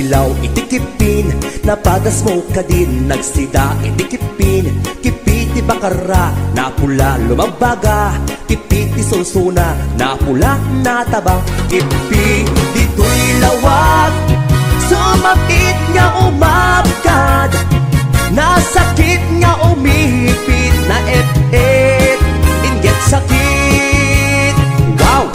Nagdilaw itikipin, napagas mo ka din. Nagsida itikipin, kipiti bakara, napula lumabaga. Kipiti sunsuna, napula nataba. Kipiti to'y lawag, sumapit nga umabgad. Nasakit nga umihipit, na et-et, inget sakit. Wow!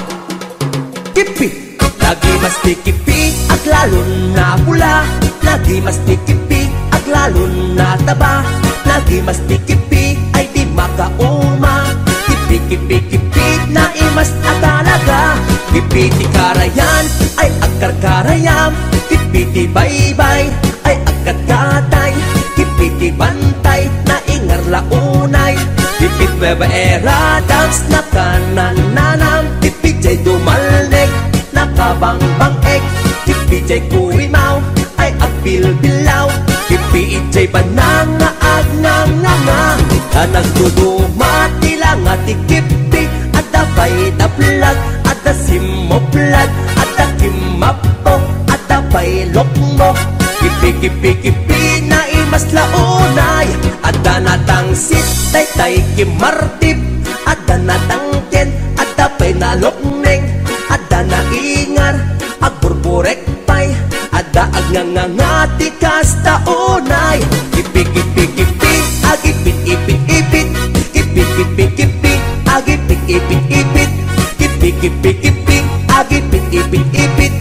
Kipi, lagi mas tikipi, at lalon na pula. Lagi mas tikipi, at lalon na taba. Lagi mas tikipi, ay di makauma. Kipi, kipi, kipi, na imas at talaga. Kipi ti karayan, ay agkar-karayam. Kipi ti baybay, ay agkat-katay. Kipi ti bantay, na ingar launay. Kipi bebaera, dance na kanananam. Kipi jay dumalnek, nakabangbang-ek. Kipi jay kuwimaw, ay agbilbilaw. Kipi jay bananga, agnang-nga. Nagduduma, tila nga ti kipi. At dabay dablag, at da simoplag. At da kimapok, at dabay lokmok. Kipi, kipi, kipi, na imas launay. At da natangsit, tay-tay kimartip. At da natangken, at dabay nalokneng. At da naingar, agburburek pay. At da agnangangati kasta unay. Kipi, kipi, kipi, agipit, ipit, ipit. Kipi, kipi, kipi, agipit, ipit, ipit. Kipi, kipi, kipi, agipit, ipit, ipit.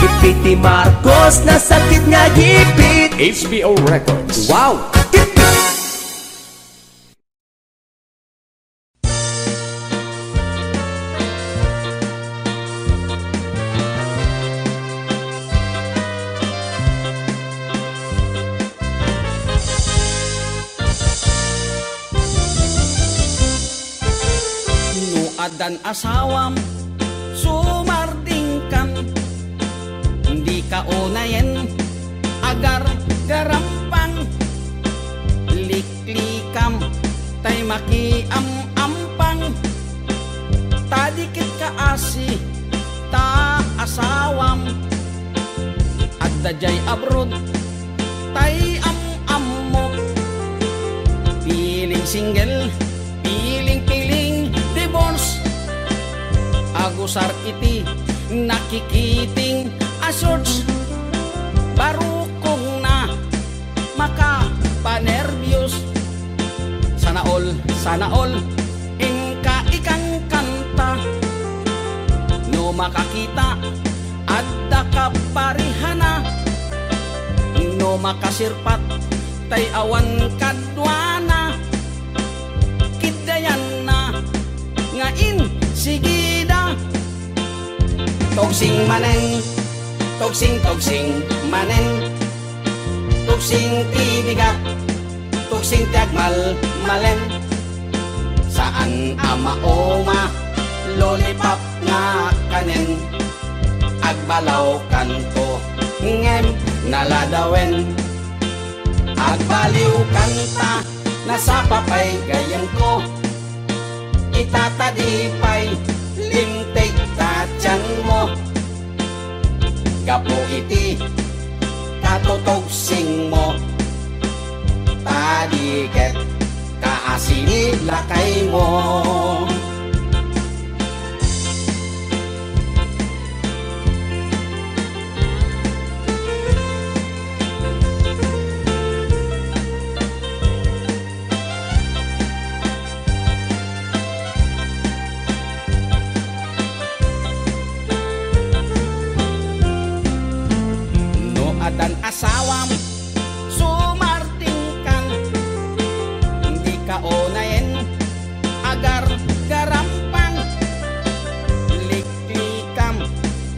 Kipi ti Marcos, nasakit nga gipit. HBO Records. Wow! Kipi! Adan asawam, sumardingkan. Hindi ka unayen, agar garampang. Liklikam, tay makiam-ampang. Tadikit ka asi, ta asawam. At dajay abroad, tay am-ammo. Piling single, piling-piling divorce. Agusar iti nakikiting asorts. Barukong na makapanervyos. Sana all ingka ikang kanta. No makakita adda kaparihana. No makasirpat tay awan kadwana. Kidayan na ngain sigida. Togsing maneng, togsing maneng. Togsing tibigat, togsing tiagmal malen. Saan amaoma, lollipop nga kanen. Agbalaw kanto, ngem naladawen. Agbaliw kanta, nasa papay gayang ko. Itatadipay, limtek tatyan mo. Gapo iti, katotogsing mo. Tadiket, kaasini lakay mo. Dan asawam, sumartingkan. Hindi ka unayen, agar garampang. Liklikam,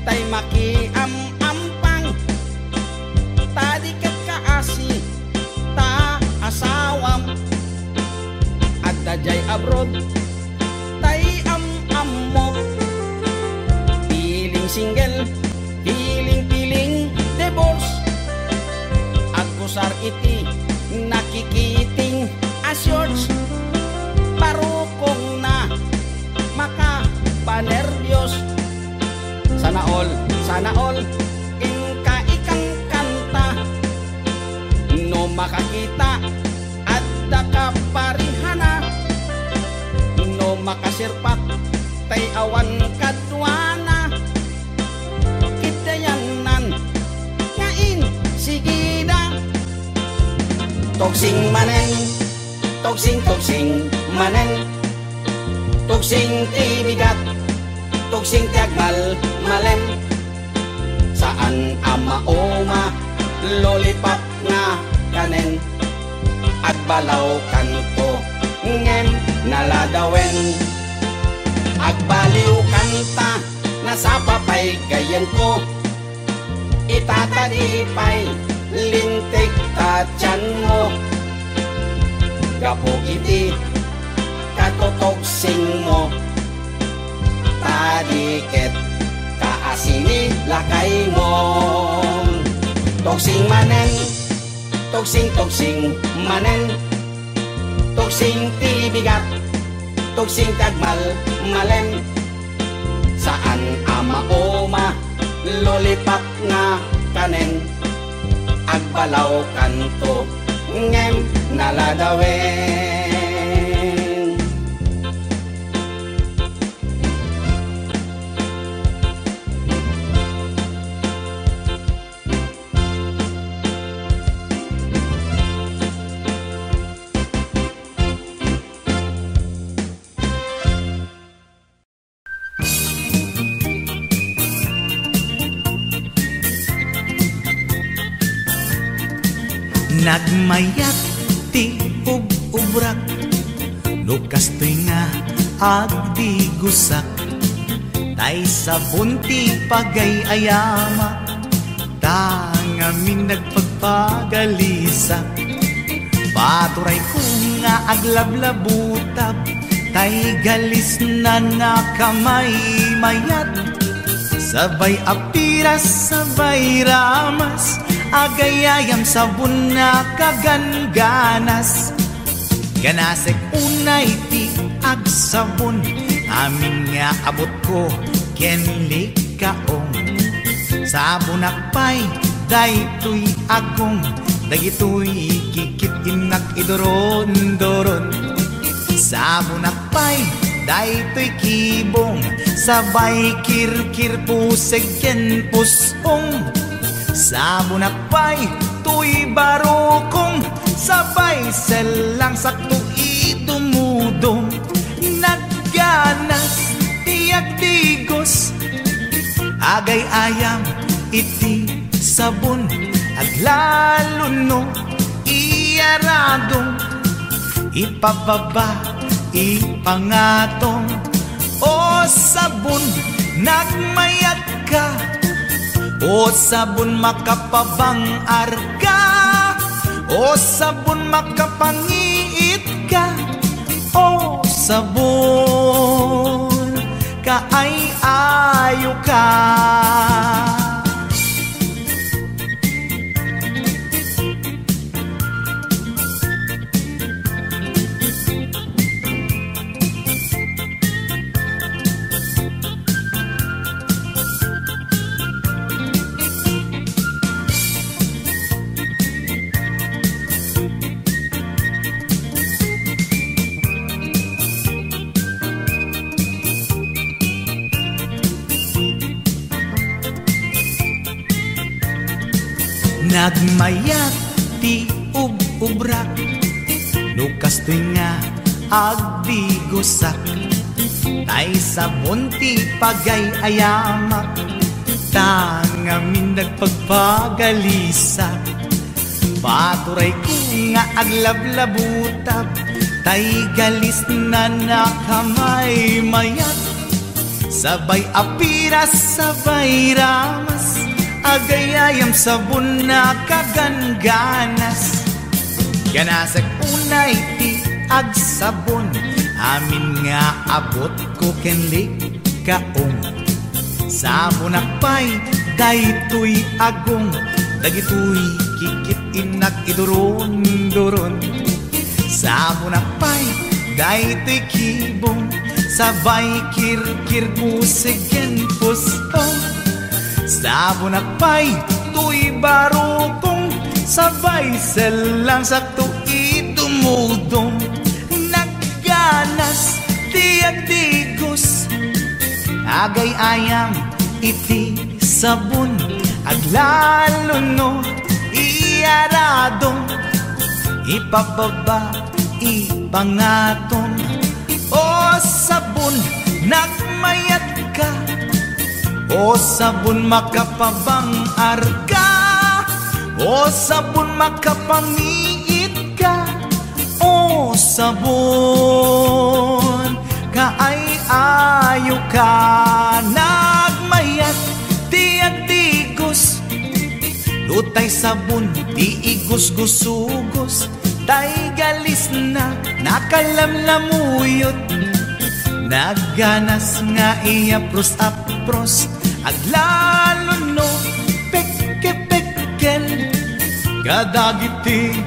tay makiam-ampang. Tadikat ka asi, ta asawam. At dajay abroad, tay am-ammo. Piling single, piling-piling divorce. Agusar iti nakikiting asyorts. Parukong na makapanervyos. Sana all ingka ikang kanta. makasirpat tay awan kadwana kidayanan ngain sigida toksing manen toksing manen toksing tibigat toksing tiagmal malem saan ama oma lollipop nga kanen agbalaw kanto ngem naladawen agbaliw kanta nasapapay gayan ko itatadipay lintik tatyan mo gapo iti katotoksing mo tadiket kaasini lakay mo toksing manen toksing manen toksing tibigat toksing tagmal malem saan ama oma lollipop nga kanen agbalaw kanto ngem naladawen Nagmayat ti ubrak lukastoy nga agdi gusak tay sabon ti pagayayama tangamin nagpagpagalisak paturay ko nga aglablabutab tay galis na nakamay mayat sabay apiras sabay ramas agayayam sabon na kaganganas ganasek unay ti agsabon amin nga abot ko kenli kaong sabon akpay daytoy agong dagitoy kikit inak idoron-doron sabon akpay daytoy kibong sabay kirkir puseg ken pusong sabon akpay tuy barukong sabay selang sakto idumudong nagganas tiyak digos agay ayam iti sabon aglalo no iyaradong ipababa ipangatong o sabon nagmayat ka o sabon makapabang arka o sabon makapangiit ka o sabon kaay-ayo ka nagmayat ti ubrak lukastoy nga agdi gusak tay sabon ti pagayayama tangamin nagpagpagalisak paturay ko nga aglablabutab tay galis na nakamay mayat sabay apiras sabay ramas agayayam sabon na kaganganas ganasag unay ti agsabon amin nga abot ko kenli kaong sabon akpay daytoy agong dagitoy kikit inak idoron-doron sabon akpay daytoy kibong sabay kirkir puseg ken pusong sabon akpay tuy barukong sabay selang sakto idumudong nagganas ti agdigos agay ayam iti sabon aglalo no iyaradong ipababa ipangaton o sabon nagmayat ka o sabon makapabang arka o sabon makapamiit ka o sabon kaay ayo ka nagmayat ti agdigos lutay sabon ti igos-gusugos tay galis na nakalamlamuyot nagganas nga iapros-apros aglalo no pekke-pekkel kadagiti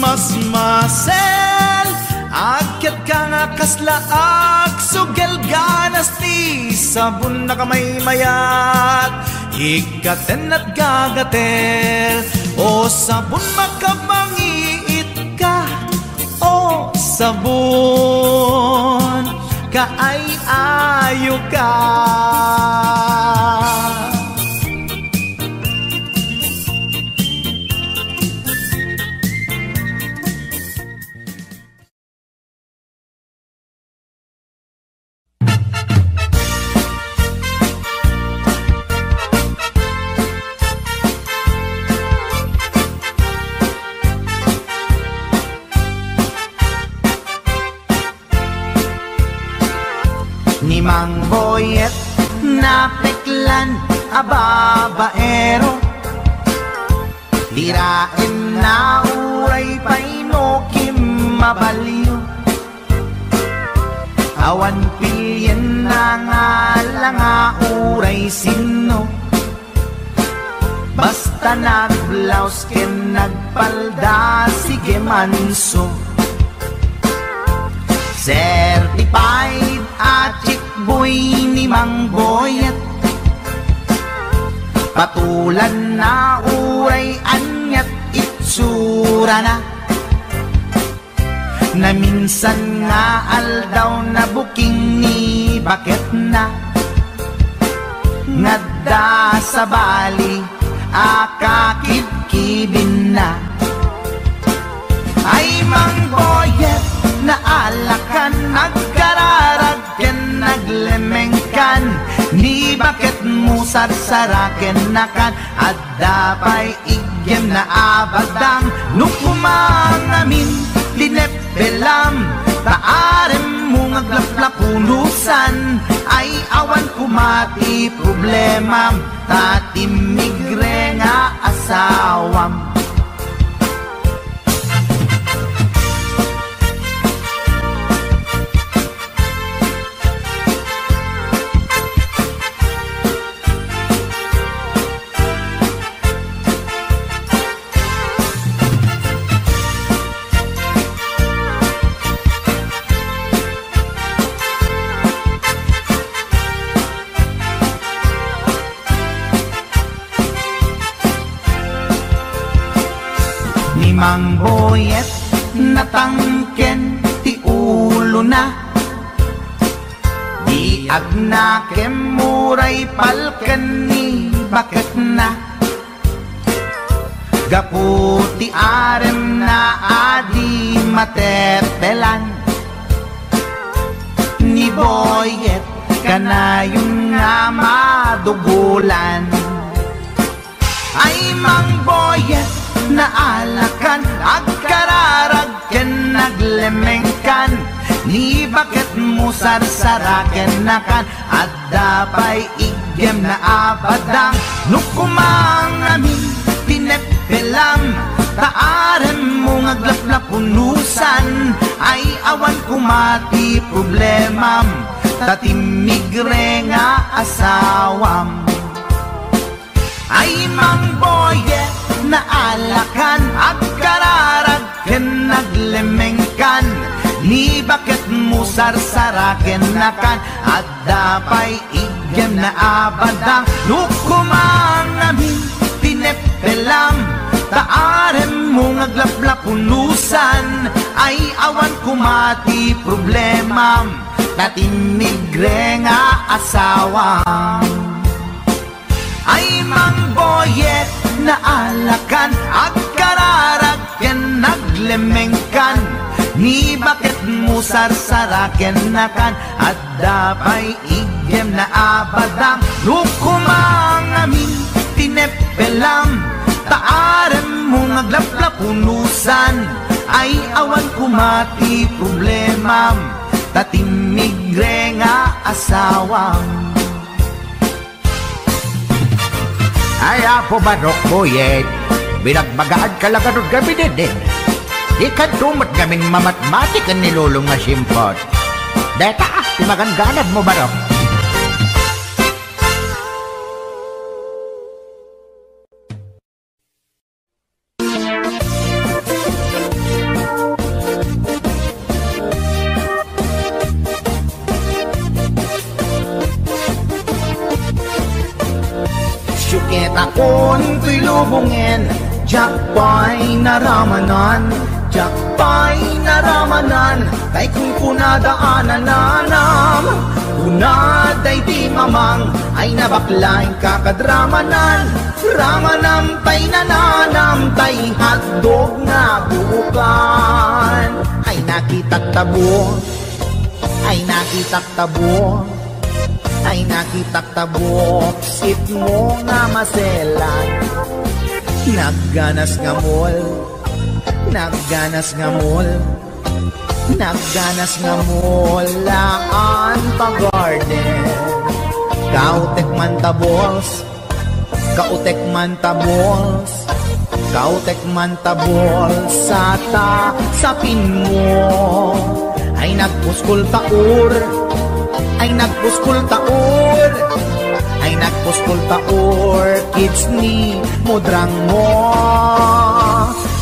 mas-masel akyat ka nga kaslaag sugel ganas ti sabon na kamay mayat ikaten at gagatel o sabon makapangiit ka o sabon kaay ayo ka. Mang boyet na peklan ababaero dirain na uray painokim mabaliw awan pilyen na nga langa uray sino basta nagblaus ken nagpalda sige manso certified at boy ni Mang Boyet patulan na uray anyat itsura na na minsan nga aldaw na buking ni bakit na ngadda sa bali akakibkibin na ay Mang Boyet na alakan nagkararag ken naglemengkan ni bakit mo sarsaraken nakan at dapay igyem na abadang nung kumangamin linepelam taarem mo ngaglaplapunusan ay awan kumati problema tatimigre nga asawam Mang Boyet natangken ti ulo na di agnakem muray palken ni bakit na gaputi arem na adi matepelan ni Boyet kanayong nga madugulan ay Mang Boyet na alakan agkararag ken naglemengkan ni bakit mo sarsaraken nakan at dapay igyem na abadang nukumangamin tinepelam taarem mo ngaglaplapunusan ay awan kumati problemam tatimigre nga asawam ay Mang Boyet na alakan agkararag ken naglemengkan ni bakit mo sarsaraken nakan at dapay igyem na abadang nukumangamin tinepelam taarem mo ngaglaplapunusan ay awan kumati problemam tatimigre nga asawa. Ay mangboyet na alakan at kararagyan naglemengkan, ni bakit mo sarsaraken nakan at dapay igem na abadam. Lukumang amin tinepelam, taarem mo ngaglaplapunusan, ay awan kumati problemam, tatimigre nga asawang. Ay apo barok boyet, binagbagaan ka lang anong gabi din. Ikan tumat gaming mamatmatik ang nilulong nga simpot. Deta, timagangganad mo barok. Akon to'y lubungin, jakpay naramanan, jakpay naramanan, kay kung kunadaanan nanam, kunaday di mamang, ay nabaklaing kakadramanan, ramanam tay nananam, tay hotdog na buukan, ay nakitak tabo, ay nakitak tabo, ay nakitak tabok, sit mo nga maselan. Nagganas nga mol, nagganas nga mol, nagganas nga mol, laan pa garden. Kautek man tabols, kautek man tabols, kautek man tabols, sata sapin mo, ay nagpuskol taur, ay nagpuskol taur, ay nagpuskol taur, kids ni mudrang mo.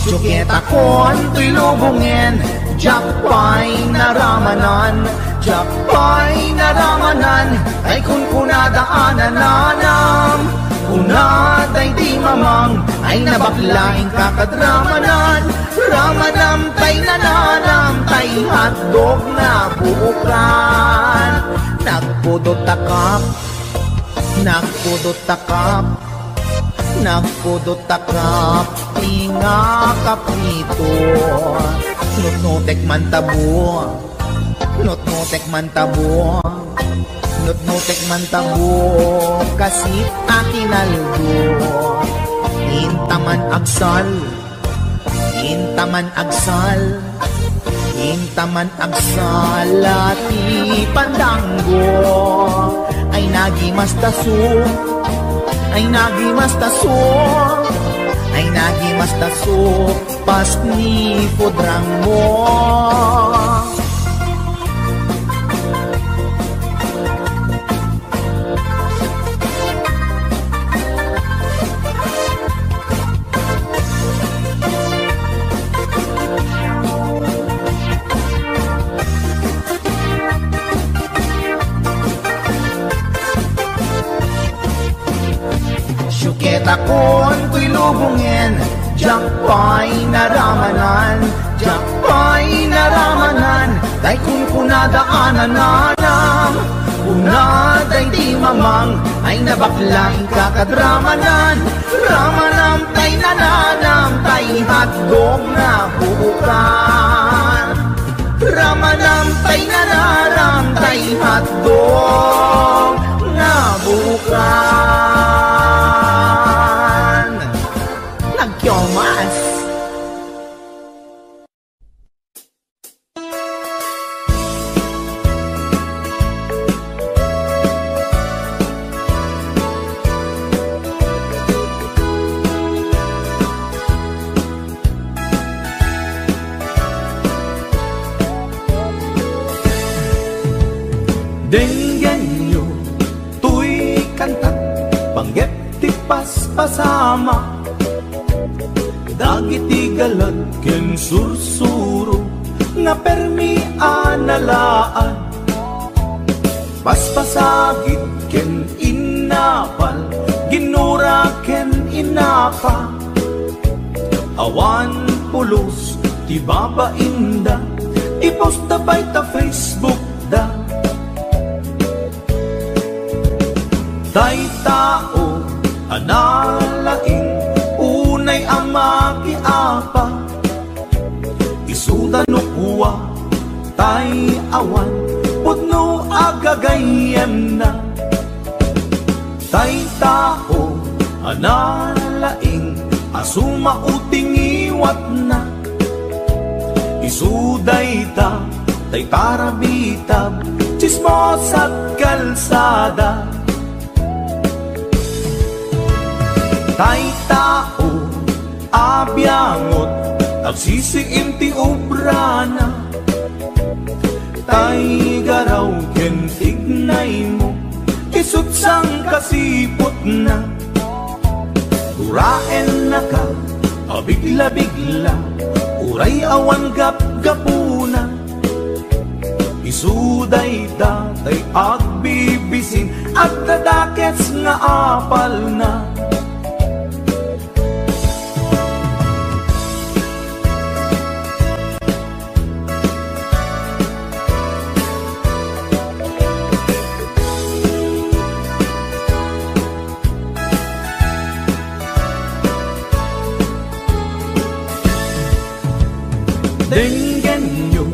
Juketa kon to'y lubungin, jakpay naramanan, jakpay naramanan, ay kun kunadaanan nanam, kunaday di mamang, ay nabaklaing kakadramanan, ramanam tay nananam, tay hotdog na buukan. Nagpudot takap, nagpudot takap, nagpudot takap, tinga kaprito, nutnutek man tabo, nutnutek man tabo, nutnutek man tabo, kasit akinaldo, intaman agsal, intaman agsal, intaman agsalati pandanggo, ay nagimastaso, ay nagimastaso, ay nagimastaso, pas ni pudrang mo. Akon to'y lubungin, jakpay naramanan, jakpay naramanan, kay kung kunadaanan nanam, kunaday di mamang, ay nabaklaing kakadramanan, ramanam tay nananam, tay hotdog na buukan, ramanam tay nananam, tay hotdog na buukan. Nagkyomas. Denggan nyo, tuy kanta, panggep ti paspasama, dagiti galad ken sursuro, nga permi analaan, paspasagit ken inapal, ginura ken inapa, awan pulos ti babainda, iposta bay ta Facebook da, Tay tao analaing unay amaki apa isuda no kuwa tay awan putno agagayem na. Tay tao analaing asuma uting iwat na isuday ta tay tarabitab chismos at kalsada. Tay tao abyangot agsisiim ti obrana tay garaw ken ignay mo isut sang kasipot na. Uraen na ka abigla-bigla uray awan gap-gapuna isuday datay agbibisin at dadakets nga apal na. Denggen nyo,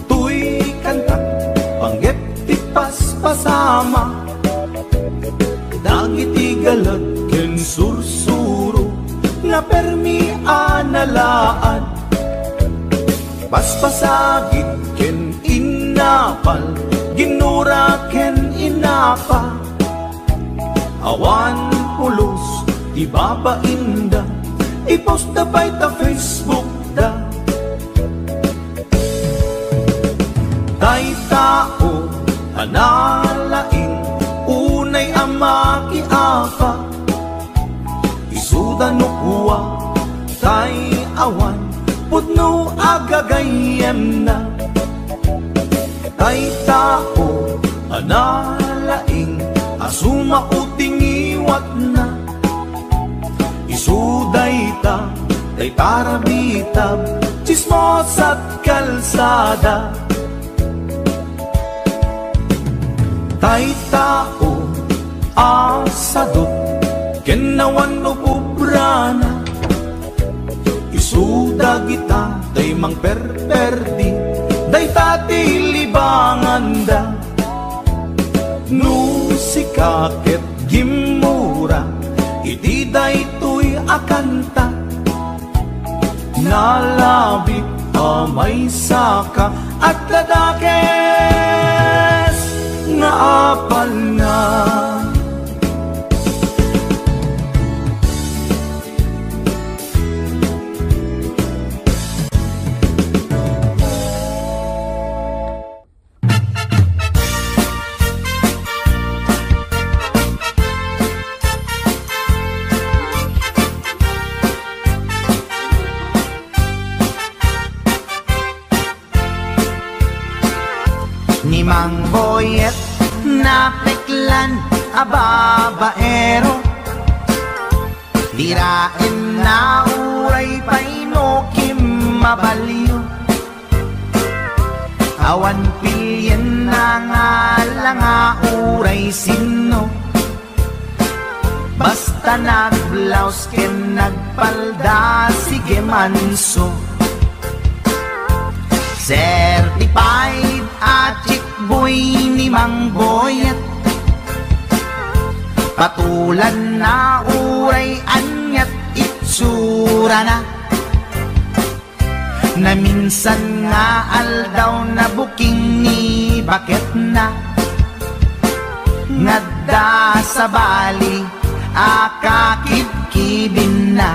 tuy kanta, panggep ti paspasama, dagiti galag ken sursuro, nga permi analaan, paspasagit ken inapal, ginura ken inapa, awan pulos, di babainda, ipost na ba'y ta Facebook da. Tay tao analaing unay amaki apa isuda no kuwa tay awan putno agagayem na. Tay tao analaing asuma uting iwat na isuday ta tay tarabitab chismos at kalsada. Tay tao asadot kenawan no pubrana isuda kita tay mang perperdi day tati libanganda no sikaket gimura iti day tuy akanta nalabit amay saka at ladakes nga apal na. Ni Mang Boyet napeklan ababaero dirain na uray painokim mabaliw awan pilyen na nga langa uray sino basta nagblaus ken nagpalda sige manso certified at chick boy ni Mang Boyet patulan na uray anyat itsura na na minsan nga aldaw na buking ni bakit na ngadda sa bali akakibkibin na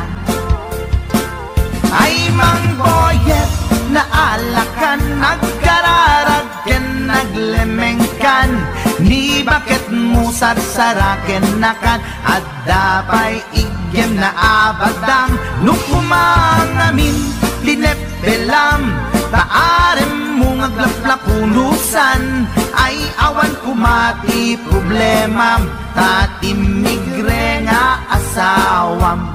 ay Mang Boyet na alakan nagkararag ken naglemengkan ni bakit mo sarsaraken nakan at dapay igyem na abadang nung kumangamin linepelam taarem mo ngaglaplapunusan ay awan kumati problema tatimigre nga asawam.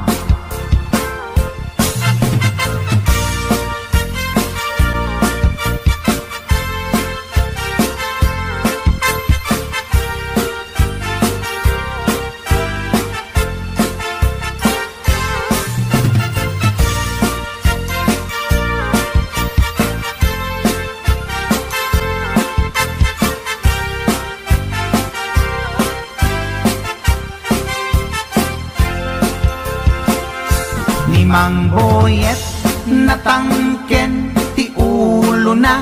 Mang boyet natangken ti ulo na,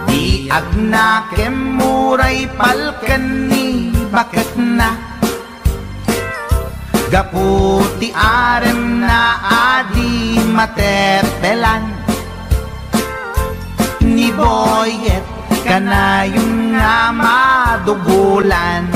di agnakem muray palken ni bakit na. Gaputi arem na adi matepelan, ni boyet kanayong nga madugulan.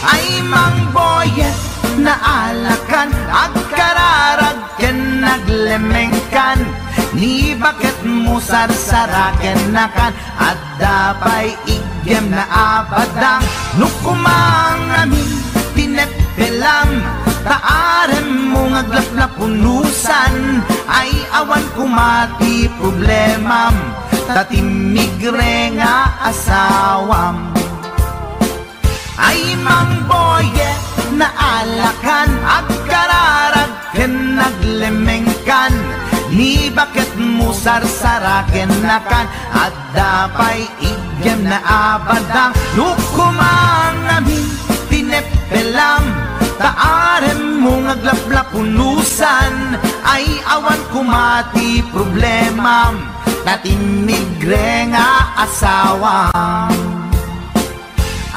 Ay mang boyet na alakan, agkararagken naglemengkan, ni bakit mo sarsaraken nakan, at dapay igem na abadang, nukumang amin tinepelam, taarem mo ngaglaplapunusan, ay awan kumati problemam, tatimigre nga asawam. Ay mang boyet na alakan, agkararagken naglemengkan, ni bakit mo sarsaraken nakan, at dapay igem na abadang, nukumang amin tinepelam, taarem mo ngaglaplapunusan, ay awan kumati problemam, tatimigre nga asawam.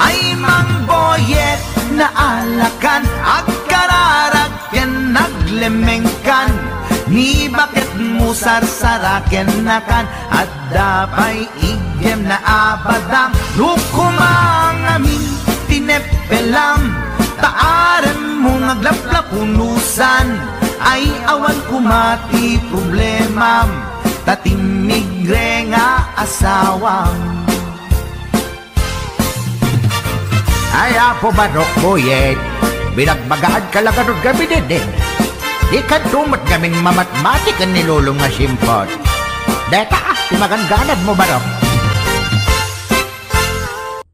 Ay mang boyet na alakan, agkararagken naglemengkan, ni bakit mo sarsaraken nakan, at dapay igem na abadang, nukumang amin tinepelam, taarem mo ngaglaplapunusan, ay awan kumati problemam, tatimigre nga asawam. Ay, Apo Barok boyet, binagbagaan ka lang anong gabi din. Di ka tumat gaming mamatmatik ang nilulong nga simpot. Deta, timagangganad mo Barok.